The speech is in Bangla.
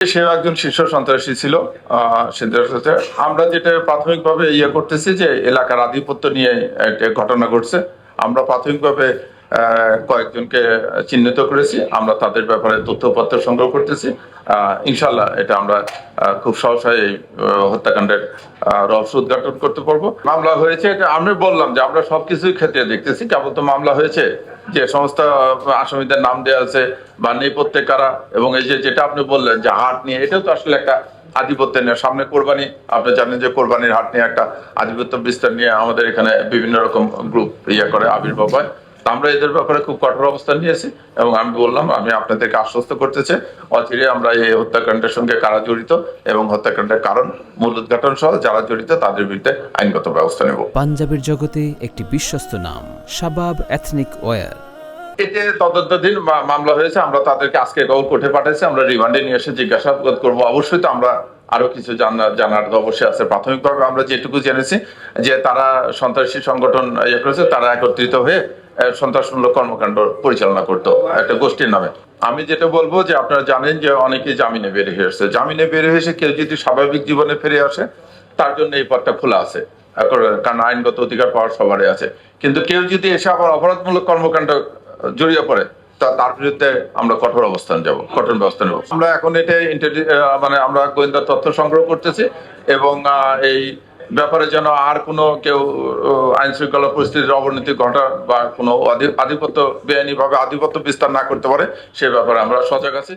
সেও একজন শীর্ষ সন্ত্রাসী ছিল। সন্ত্রাসীতে আমরা যেটা প্রাথমিকভাবে করতেছি যে এলাকার আধিপত্য নিয়ে একটা ঘটনা ঘটছে। আমরা প্রাথমিকভাবে কয়েকজনকে চিহ্নিত করেছি, আমরা তাদের ব্যাপারে তথ্যপত্র সংগ্রহ করতেছি। ইনশাল্লাহ এটা আমরা খুব সহসাই এই হত্যাকাণ্ডের রহস্য উদ্ঘাটন করতে পারবো। মামলা হয়েছে, এটা আমি বললাম যে আমরা সবকিছুই ক্ষেত্রে দেখতেছি। কেবল তো মামলা হয়েছে যে সমস্ত আসামিদের নাম দেওয়া আছে বা নেপথ্যে কারা, এবং এই যে যেটা আপনি বললেন যে হাট নিয়ে, এটাও তো আসলে একটা আধিপত্য নিয়ে। সামনে কোরবানি, আপনি জানেন যে কোরবানির হাট নিয়ে একটা আধিপত্য বিস্তার নিয়ে আমাদের এখানে বিভিন্ন রকম গ্রুপ করে আবির্ভাব হয়। আমরা এদের ব্যাপারে খুব কঠোর অবস্থান নিয়েছি এবং আমি বললাম, আমি আপনাদেরকে আশ্বস্ত করতেছি অচিরে আমরা এই হত্যাকাণ্ডের সঙ্গে কারা জড়িত এবং হত্যাকাণ্ডের কারণ মূল উদ্ঘাটন সহ যারা জড়িত তাদের বিরুদ্ধে আইনগত ব্যবস্থা নেব। পাঞ্জাবের জগতে একটি বিশ্বস্ত নাম শাবাব এথনিক ওয়্যার। এতে তদন্তাধীন মামলা হয়েছে, আমরা তাদেরকে আজকে কোর্টে পাঠাইছি। আমরা রিমান্ডে নিয়ে এসে জিজ্ঞাসাবাদ করবো। অবশ্যই তো আমরা আরো কিছু জানার অবশ্যই আছে। প্রাথমিকভাবে আমরা যেটুকু জেনেছি যে তারা সন্ত্রাসী সংগঠন করেছে, তারা একত্রিত হয়ে সন্ত্রাসমূলক কর্মকাণ্ড পরিচালনা করতো একটা গোষ্ঠীর নামে। আমি যেটা বলবো যে আপনারা জানেন যে অনেকে জামিনে বের হয়ে এসেছে। জামিনে বের হয়ে এসে কেউ যদি স্বাভাবিক জীবনে ফিরে আসে তার জন্য এই পথটা খোলা আছে, কারণ আইনগত অধিকার পাওয়ার সবারই আছে। কিন্তু কেউ যদি এসে আবার অপরাধমূলক কর্মকাণ্ড জড়িয়ে পড়ে তার বিরুদ্ধে আমরা কঠোর ব্যবস্থা নেব। আমরা এখন এটা আমরা গোয়েন্দা তথ্য সংগ্রহ করতেছি এবং এই ব্যাপারে যেন আর কোনো কেউ আইন শৃঙ্খলা পরিস্থিতির অবনতি ঘটা বা কোনো আধিপত্য বেআইনি ভাবে আধিপত্য বিস্তার না করতে পারে সে ব্যাপারে আমরা সজাগ আছি।